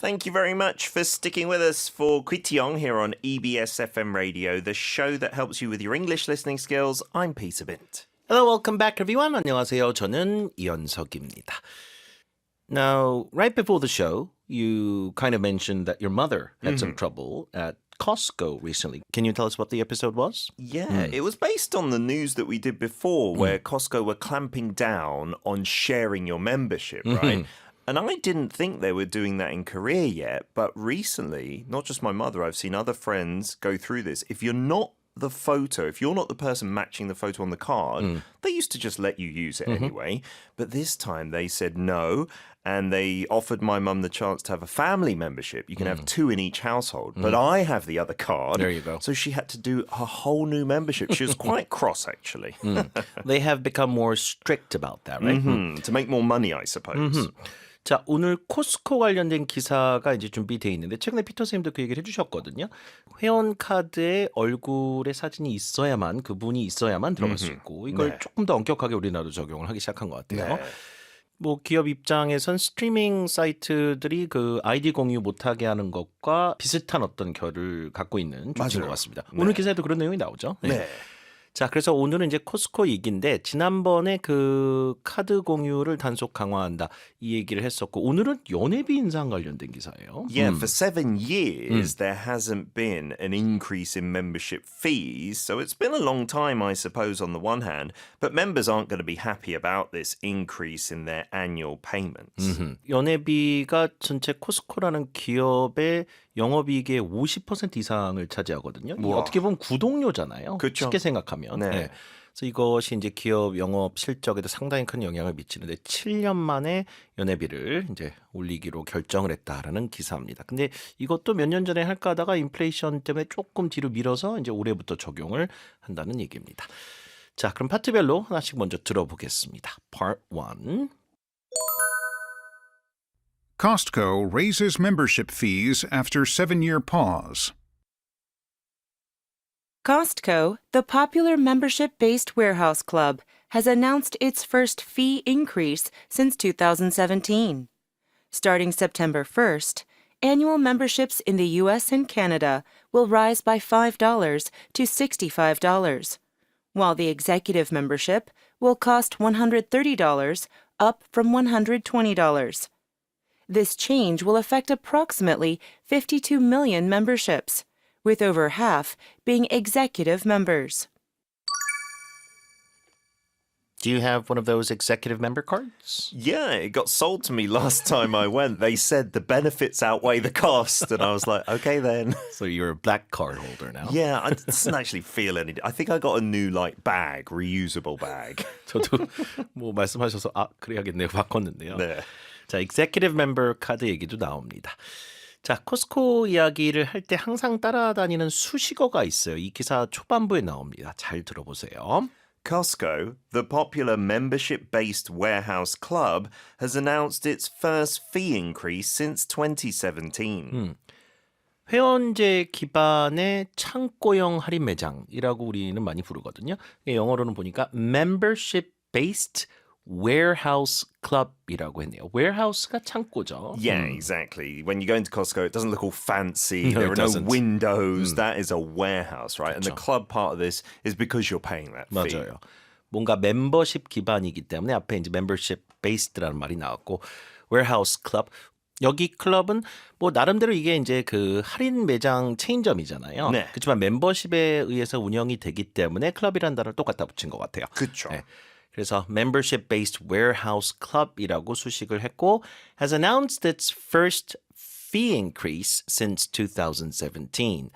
Thank you very much for sticking with us for Kwitiong here on EBS FM Radio, the show that helps you with your English listening skills. I'm Peter Bint. Hello, welcome back everyone. 안녕하세요. 저는 이현석입니다. Now, right before the show, you kind of mentioned that your mother had some trouble at Costco recently. Can you tell us what the episode was? Yeah, it was based on the news that we did before where Costco were clamping down on sharing your membership, right? And I didn't think they were doing that in Korea yet, but recently, not just my mother, I've seen other friends go through this. If you're not the photo, if you're not the person matching the photo on the card, they used to just let you use it anyway. But this time they said no, and they offered my mum the chance to have a family membership. You can have two in each household, but I have the other card. There you go. So she had to do a whole new membership. She was quite cross, actually. They have become more strict about that, right? To make more money, I suppose. 자, 오늘 코스코 관련된 기사가 이제 준비되어 있는데 최근에 피터 선생님도 그 얘기를 해주셨거든요. 회원 카드에 얼굴의 사진이 있어야만 그분이 있어야만 들어갈 수 있고 이걸 조금 더 엄격하게 우리나라도 적용을 하기 시작한 것 같아요. 뭐 기업 입장에선 스트리밍 사이트들이 그 아이디 공유 못하게 하는 것과 비슷한 어떤 결을 갖고 있는 조치인 것 같습니다. 오늘 기사에도 그런 내용이 나오죠. 네. 자, 그래서 오늘은 이제 코스코 얘기인데 지난번에 그 카드 공유를 단속 강화한다 이 얘기를 했었고 오늘은 연회비 인상 관련된 기사예요. Yeah, for 7 years, there hasn't been an increase in membership fees. So it's been a long time, I suppose, on the one hand. But members aren't going to be happy about this increase in their annual payments. 연회비가 전체 코스코라는 기업의 영업이익의 50% 이상을 차지하거든요. 이게 어떻게 보면 구독료잖아요. 그쵸. 쉽게 생각하면. 네. 네. 그래서 이것이 이제 기업 영업 실적에도 상당히 큰 영향을 미치는데 7년 만에 연회비를 이제 올리기로 결정을 했다라는 기사입니다. 근데 이것도 몇 년 전에 할까 하다가 인플레이션 때문에 조금 뒤로 미뤄서 이제 올해부터 적용을 한다는 얘기입니다. 자, 그럼 파트별로 하나씩 먼저 들어보겠습니다. Part 1. Costco raises membership fees after 7-year pause. Costco, the popular membership-based warehouse club, has announced its first fee increase since 2017. Starting September 1st, annual memberships in the U.S. and Canada will rise by $5 to $65, while the executive membership will cost $130, up from $120. This change will affect approximately 52 million memberships, with over half being executive members. Do you have one of those executive member cards? Yeah, it got sold to me last time I went. They said the benefits outweigh the cost. And I was like, okay, then. So you're a black card holder now? Yeah, it doesn't actually feel any. I think I got a new bag, reusable bag. 저도 뭐 말씀하셔서 그래야겠네요. 바꿨는데요. 네. 자, executive member 카드 얘기도 나옵니다. 자, 코스코 이야기를 할 때 항상 따라다니는 수식어가 있어요. 이 기사 초반부에 나옵니다. 잘 들어보세요. Costco, the popular membership-based warehouse club, has announced its first fee increase since 2017. 회원제 기반의 창고형 할인 매장이라고 우리는 많이 부르거든요. 영어로는 보니까 membership-based warehouse club이라고 했네요. warehouse가 창고죠. Yeah, exactly. When you go into Costco, it doesn't look all fancy. No, There it are no doesn't. windows. That is a warehouse, right? And the 그렇죠. club part of this is because you're paying that fee. 맞아요. 뭔가 멤버십 기반이기 때문에 앞에 이제 membership based라는 말이 나왔고 warehouse club 여기 클럽은 뭐 나름대로 이게 이제 그 할인 매장 체인점이잖아요. 네. 그렇지만 멤버십에 의해서 운영이 되기 때문에 클럽이라는 단어를 또 갖다 붙인 것 같아요. 그쵸. 네. 그래서 membership-based warehouse club이라고 수식을 했고 has announced its first fee increase since 2017.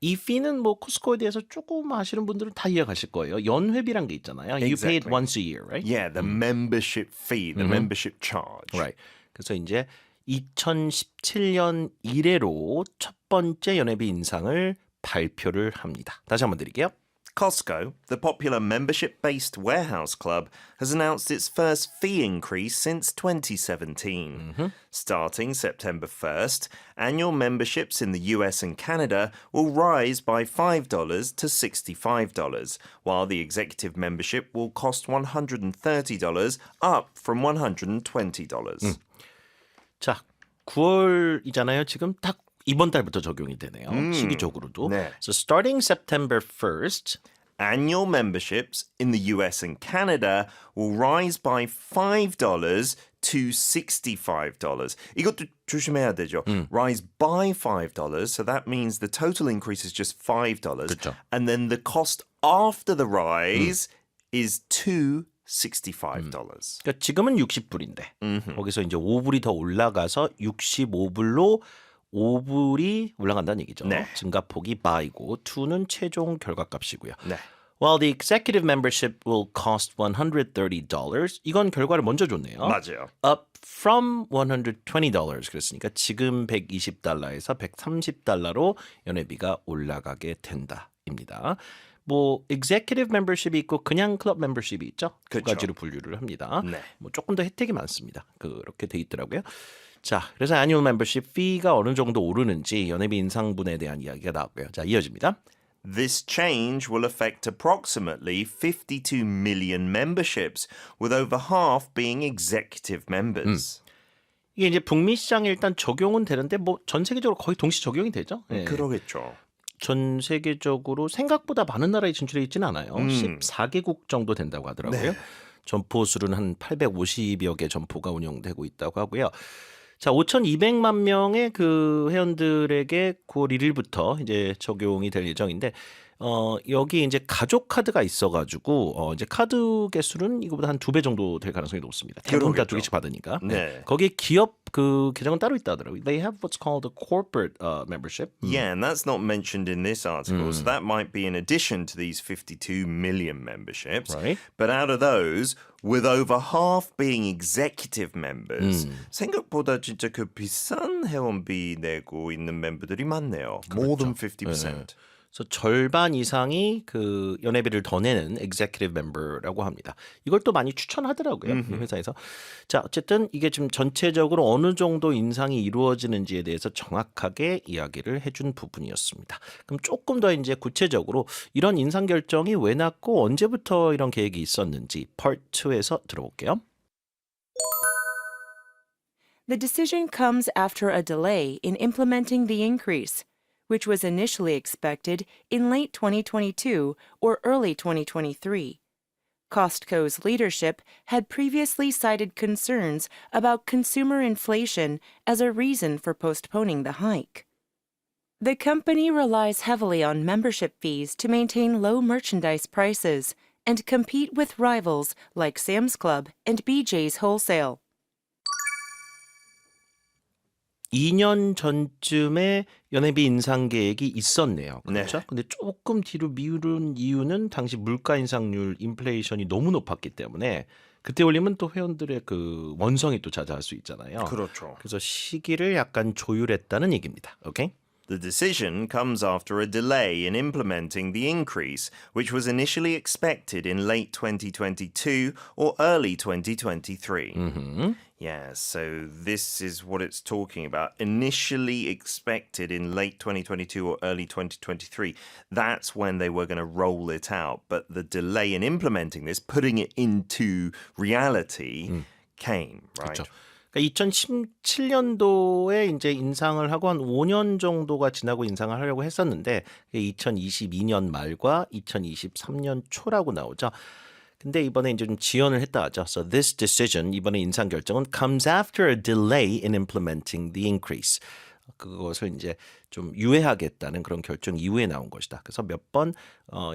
이 fee는 뭐 코스코에 대해서 조금 아시는 분들은 다 이해가실 거예요. 연회비란 게 있잖아요. You pay it Exactly. once a year, right? Yeah, the membership fee, the membership charge. Right. 그래서 이제 2017년 이래로 첫 번째 연회비 인상을 발표를 합니다. 다시 한번 드릴게요. Costco, the popular membership-based warehouse club, has announced its first fee increase since 2017. Starting September 1st, annual memberships in the US and Canada will rise by $5 to $65, while the executive membership will cost $130, up from $120. 자, 9월이잖아요. 지금 딱 이번 달부터 적용이 되네요. 시기적으로도. 네. So starting September 1st, Annual memberships in the US and Canada will rise by $5 to $65. 이것도 조심해야 되죠. Rise by $5, so that means the total increase is just $5. 그쵸. And then the cost after the rise is $65. 그러니까 지금은 60불인데 거기서 이제 5불이 더 올라가서 65불로 5불이 올라간다는 얘기죠. 네. 증가폭이 by고 2는 최종 결과값이고요. 네. While the executive membership will cost $130. 이건 결과를 먼저 줬네요. 맞아요. Up from $120. 그랬으니까 지금 $120에서 $130로 연회비가 올라가게 된다입니다. 뭐 executive membership이 있고 그냥 클럽 membership이 있죠. 두 그쵸. 가지로 분류를 합니다. 네. 뭐 조금 더 혜택이 많습니다. 그렇게 돼 있더라고요. 자, 그래서 annual membership fee가 어느 정도 오르는지 연회비 인상분에 대한 이야기가 나왔고요. 자, 이어집니다. This change will affect approximately 52 million memberships, with over half being executive members. 이게 이제 북미 시장에 일단 적용은 되는데 뭐 전 세계적으로 거의 동시 적용이 되죠. 예. 그러겠죠. 전 세계적으로 생각보다 많은 나라에 진출해 있지는 않아요. 14개국 정도 된다고 하더라고요. 점포 수는 한 850여 개 점포가 운영되고 있다고 하고요. 자, 5,200만 명의 그 회원들에게 9월 1일부터 이제 적용이 될 예정인데 여기 이제 가족 카드가 있어가지고 이제 카드 개수는 이거보다 한 2배 정도 될 가능성이 높습니다. 대부분 다 그러겠죠. 2개씩 받으니까. 네. 거기에 기업 그 계정은 따로 있다 하더라고요. They have what's called a corporate membership. Yeah, and that's not mentioned in this article, so that might be in addition to these 52 million memberships. Right. But out of those, with over half being executive members, 생각보다 진짜 그 비싼 회원비 내고 있는 멤버들이 많네요. More than 50%. 그래서 절반 이상이 그 연회비를 더 내는 executive member라고 합니다. 이걸 또 많이 추천하더라고요. 이 회사에서. 자, 어쨌든 이게 지금 전체적으로 어느 정도 인상이 이루어지는지에 대해서 정확하게 이야기를 해준 부분이었습니다. 그럼 조금 더 이제 구체적으로 이런 인상 결정이 왜 났고 언제부터 이런 계획이 있었는지 Part 2에서 들어볼게요. The decision comes after a delay in implementing the increase, which was initially expected in late 2022 or early 2023. Costco's leadership had previously cited concerns about consumer inflation as a reason for postponing the hike. The company relies heavily on membership fees to maintain low merchandise prices and compete with rivals like Sam's Club and BJ's Wholesale. 2년 전쯤에 연회비 인상 계획이 있었네요. 그렇죠? 네. 근데 조금 뒤로 미룬 이유는 당시 물가 인상률, 인플레이션이 너무 높았기 때문에 그때 올리면 또 회원들의 그 원성이 또 자자할 수 있잖아요. 그렇죠. 그래서 시기를 약간 조율했다는 얘기입니다. 오케이? The decision comes after a delay in implementing the increase, which was initially expected in late 2022 or early 2023. Yeah, so this is what it's talking about. Initially expected in late 2022 or early 2023. That's when they were going to roll it out. But the delay in implementing this, putting it into reality, came, right? 그렇죠. 그러니까 2017년도에 이제 인상을 하고 한 5년 정도가 지나고 인상을 하려고 했었는데 2022년 말과 2023년 초라고 나오죠. 근데 이번에 이제 좀 지연을 했다 하죠. So this decision, 이번에 인상 결정은 comes after a delay in implementing the increase. 그것을 이제 좀 유예하겠다는 그런 결정 이후에 나온 것이다. 그래서 몇 번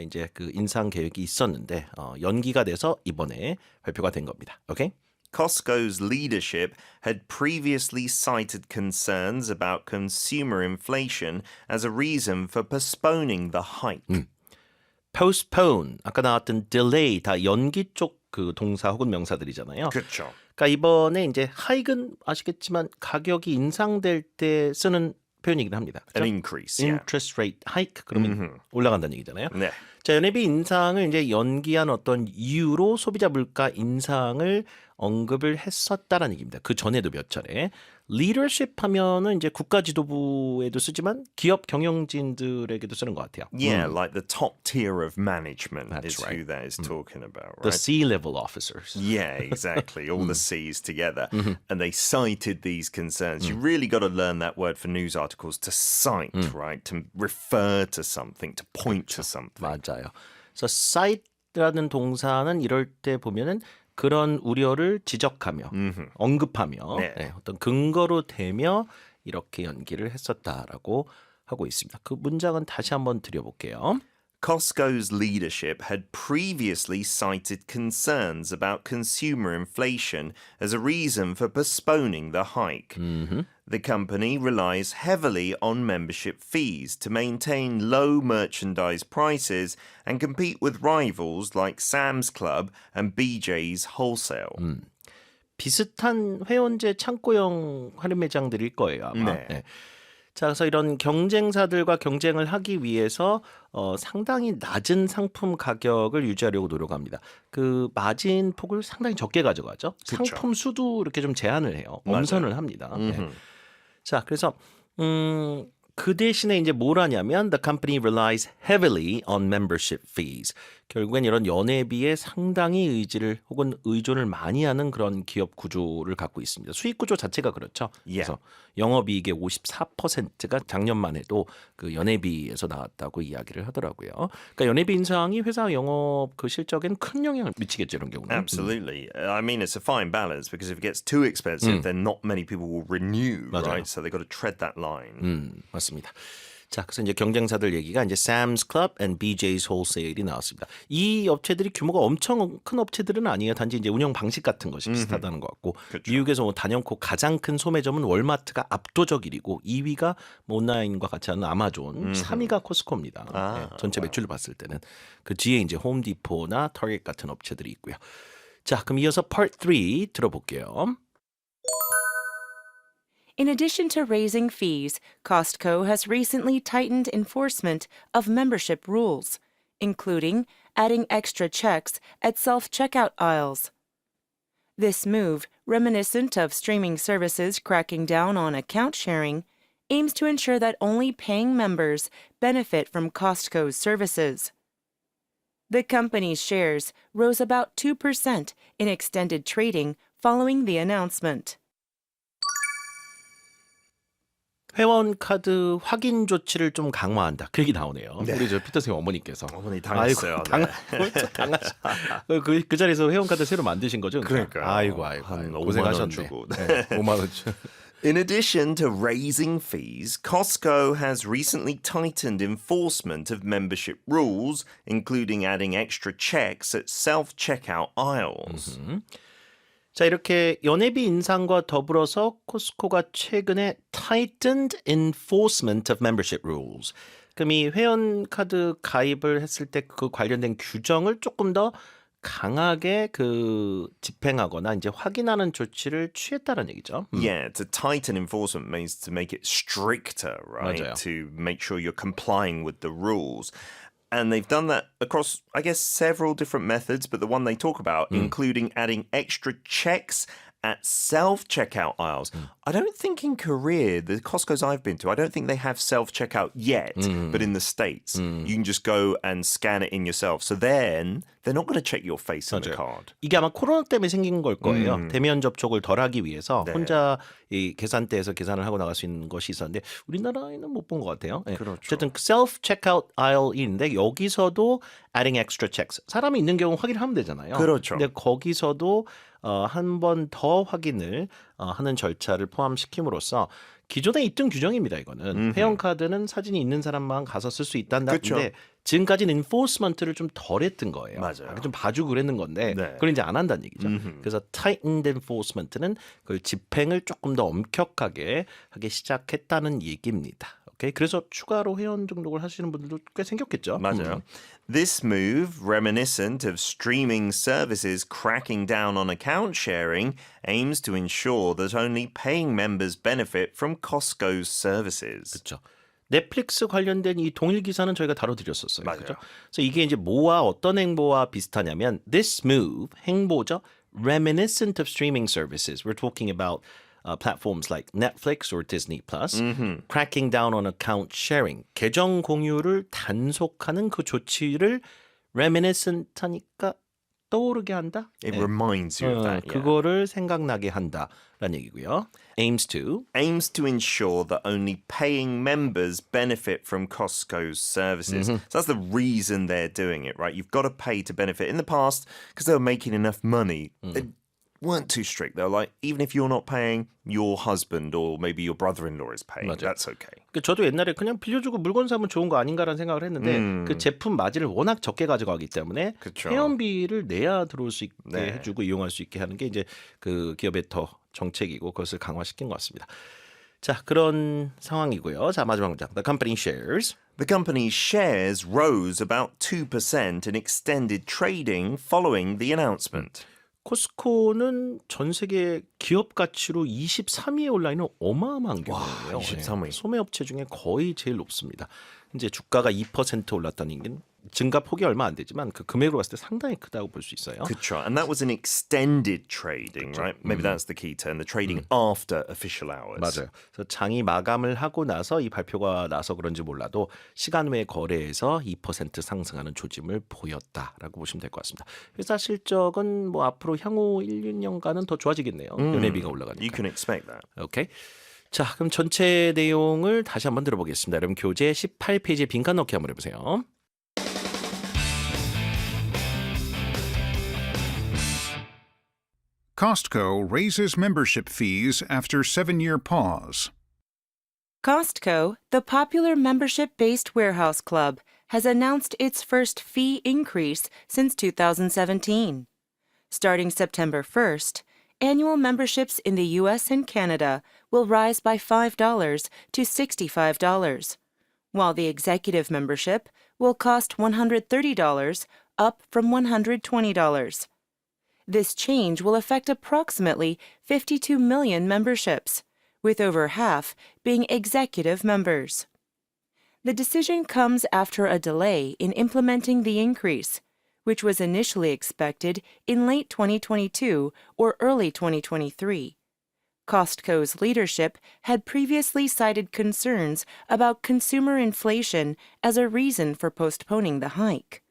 이제 그 인상 계획이 있었는데 연기가 돼서 이번에 발표가 된 겁니다. 오케이? Costco's leadership had previously cited concerns about consumer inflation as a reason for postponing the hike. postpone, 아까 나왔던 delay 다 연기 쪽 그 동사 혹은 명사들이잖아요. 그렇죠. 그러니까 이번에 이제 하이크는 아시겠지만 가격이 인상될 때 쓰는 표현이긴 합니다. 그렇죠? An increase, yeah. interest rate hike 그러면 올라간다는 얘기잖아요. 네. 자, 연회비 인상을 이제 연기한 어떤 이유로 소비자 물가 인상을 언급을 했었다라는 얘기입니다. 그 전에도 몇 차례. leadership 하면은 이제 국가 지도부에도 쓰지만 기업 경영진들에게도 쓰는 것 같아요. Yeah, like the top tier of management That's is right. who that is talking about, The right? C-level officers. Yeah, exactly. All the C's together. And they cited these concerns. You really got to learn that word for news articles to cite, right? To refer to something, to point to something. 맞아요. 그래서 cite라는 동사는 이럴 때 보면은 그런 우려를 지적하며 언급하며 네. 네, 어떤 근거로 대며 이렇게 연기를 했었다라고 하고 있습니다. 그 문장은 다시 한번 드려볼게요. Costco's leadership had previously cited concerns about consumer inflation as a reason for postponing the hike. The company relies heavily on membership fees to maintain low merchandise prices and compete with rivals like Sam's Club and BJ's Wholesale. 비슷한 회원제 창고형 할인 매장들일 거예요. 아마. 네. 네. 자, 그래서 이런 경쟁사들과 경쟁을 하기 위해서 상당히 낮은 상품 가격을 유지하려고 노력합니다. 그 마진 폭을 상당히 적게 가져가죠. 상품 수도 이렇게 좀 제한을 해요. 엄선을 합니다. 네. 자, 그래서 그 대신에 이제 뭘 하냐면 the company relies heavily on membership fees. 결국엔 이런 연회비에 상당히 의지를 혹은 의존을 많이 하는 그런 기업 구조를 갖고 있습니다. 수익 구조 자체가 그렇죠. 그래서 영업이익의 54%가 작년만 해도 그 연회비에서 나왔다고 이야기를 하더라고요. 그러니까 연회비 인상이 회사 영업 그 실적엔 큰 영향을 미치겠죠, 이런 경우는. Absolutely. I mean, it's a fine balance because if it gets too expensive, then not many people will renew, 맞아요. right? So they've got to tread that line. 맞습니다. 자, 그래서 이제 경쟁사들 얘기가 이제 Sam's Club and BJ's Wholesale이 나왔습니다. 이 업체들이 규모가 엄청 큰 업체들은 아니에요. 단지 이제 운영 방식 같은 것이 비슷하다는 것 같고 미국에서 뭐 단연코 가장 큰 소매점은 월마트가 압도적 1위고 2위가 온라인과 같이 하는 아마존, 3위가 코스코입니다. 네, 전체 매출을 봤을 때는 그 뒤에 이제 홈디포나 타겟 같은 업체들이 있고요. 자, 그럼 이어서 Part 3 들어볼게요. In addition to raising fees, Costco has recently tightened enforcement of membership rules, including adding extra checks at self-checkout aisles. This move, reminiscent of streaming services cracking down on account sharing, aims to ensure that only paying members benefit from Costco's services. The company's shares rose about 2% in extended trading following the announcement. 회원 카드 확인 조치를 좀 강화한다. 그 얘기 나오네요. 우리 저 피터 쌤 어머니께서. 어머니 당했어요. 그 자리에서 회원 카드 새로 만드신 거죠? 그러니까요. 아이고 한 5만 원 고생하셨네. 주고. 네, 5만 원 주고. In addition to raising fees, Costco has recently tightened enforcement of membership rules, including adding extra checks at self-checkout aisles. 자, 이렇게 연회비 인상과 더불어서 코스코가 최근에 tightened enforcement of membership rules. 그럼 이 회원 카드 가입을 했을 때 그 관련된 규정을 조금 더 강하게 그 집행하거나 이제 확인하는 조치를 취했다는 얘기죠. Yeah, to tighten enforcement means to make it stricter, right? 맞아요. To make sure you're complying with the rules. And they've done that across, I guess, several different methods, but the one they talk about, including adding extra checks at self-checkout aisles. I don't think in Korea, the Costco's I've been to, I don't think they have self-checkout yet, but in the States, you can just go and scan it in yourself. So then they're not going to check your face on the card. 이게 아마 코로나 때문에 생긴 걸 거예요. 대면 접촉을 덜 하기 위해서 네. 혼자 이 계산대에서 계산을 하고 나갈 수 있는 것이 있었는데 우리나라에는 못 본 것 같아요. 네. 그렇죠. 어쨌든 self-checkout aisle인데 여기서도 adding extra checks. 사람이 있는 경우 확인을 하면 되잖아요. 그렇죠. 근데 거기서도 한 번 더 확인을 하는 절차를 포함시킴으로써 기존에 있던 규정입니다. 이거는 회원카드는 사진이 있는 사람만 가서 쓸 수 있다는데 그쵸. 지금까지는 enforcement를 좀 덜했던 거예요. 맞아요. 좀 봐주고 그랬는 건데 네. 그걸 이제 안 한다는 얘기죠. 그래서 tightened enforcement는 그 집행을 조금 더 엄격하게 하기 시작했다는 얘기입니다. 오케이, 그래서 추가로 회원 등록을 하시는 분들도 꽤 생겼겠죠. 맞아요. This move, reminiscent of streaming services cracking down on account sharing, aims to ensure that only paying members benefit from Costco's services. 그렇죠. 넷플릭스 관련된 이 동일 기사는 저희가 다뤄드렸었어요. 맞아요. 그렇죠? 그래서 이게 이제 뭐와 어떤 행보와 비슷하냐면 this move, 행보죠. reminiscent of streaming services. We're talking about platforms like Netflix or Disney Plus, cracking down on account sharing, 계정 공유를 단속하는 그 조치를 reminiscent 하니까 떠오르게 한다. It reminds you of that. Yeah. 그거를 생각나게 한다라는 얘기고요. Aims to ensure that only paying members benefit from Costco's services. So that's the reason they're doing it, right? You've got to pay to benefit. In the past, because they were making enough money, they weren't too strict. They were like, even if you're not paying, your husband or maybe your brother-in-law is paying. 맞아요. That's okay. 저도 옛날에 그냥 빌려주고 물건 사면 좋은 거 아닌가라는 생각을 했는데 그 제품 마진을 워낙 적게 가져가기 때문에 그쵸. 회원비를 내야 들어올 수 있게 네. 해주고 이용할 수 있게 하는 게 이제 그 기업의 더 정책이고 그것을 강화시킨 것 같습니다. 자, 그런 상황이고요. 자, 마지막 문장. The company shares. The company's shares rose about 2% in extended trading following the announcement. 코스코는 전 세계 기업 가치로 23위에 올라 있는 어마어마한 규모예요. 23위. 소매업체 중에 거의 제일 높습니다. 이제 주가가 2% 올랐다는 게 증가 폭이 얼마 안 되지만 그 금액으로 봤을 때 상당히 크다고 볼 수 있어요. 그쵸. And that was an extended trading, right? Maybe that's the key term, the trading after official hours. 맞아요. 그래서 장이 마감을 하고 나서 이 발표가 나서 그런지 몰라도 시간 외 거래에서 2% 상승하는 조짐을 보였다라고 보시면 될 것 같습니다. 회사 실적은 뭐 앞으로 향후 1, 2년간은 더 좋아지겠네요. 연회비가 올라가니까. You can expect that. 오케이. 자, 그럼 전체 내용을 다시 한번 들어보겠습니다. 여러분 교재 18페이지에 빈칸 넣기 한번 해보세요. Costco raises membership fees after 7-year pause. Costco, the popular membership-based warehouse club, has announced its first fee increase since 2017. Starting September 1st, annual memberships in the U.S. and Canada will rise by $5 to $65, while the executive membership will cost $130, up from $120. This change will affect approximately 52 million memberships, with over half being executive members. The decision comes after a delay in implementing the increase, which was initially expected in late 2022 or early 2023. Costco's leadership had previously cited concerns about consumer inflation as a reason for postponing the hike.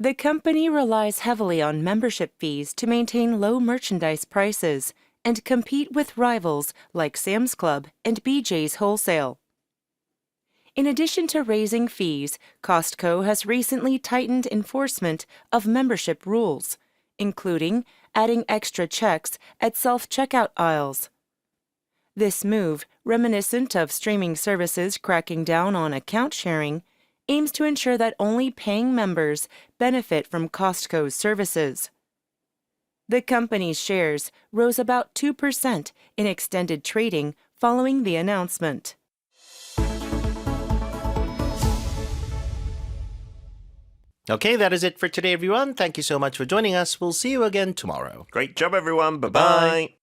The company relies heavily on membership fees to maintain low merchandise prices and compete with rivals like Sam's Club and BJ's Wholesale. In addition to raising fees, Costco has recently tightened enforcement of membership rules, including adding extra checks at self-checkout aisles. This move, reminiscent of streaming services cracking down on account sharing, aims to ensure that only paying members benefit from Costco's services. The company's shares rose about 2% in extended trading following the announcement. Okay, that is it for today, everyone. Thank you so much for joining us. We'll see you again tomorrow. Great job, everyone. Bye-bye.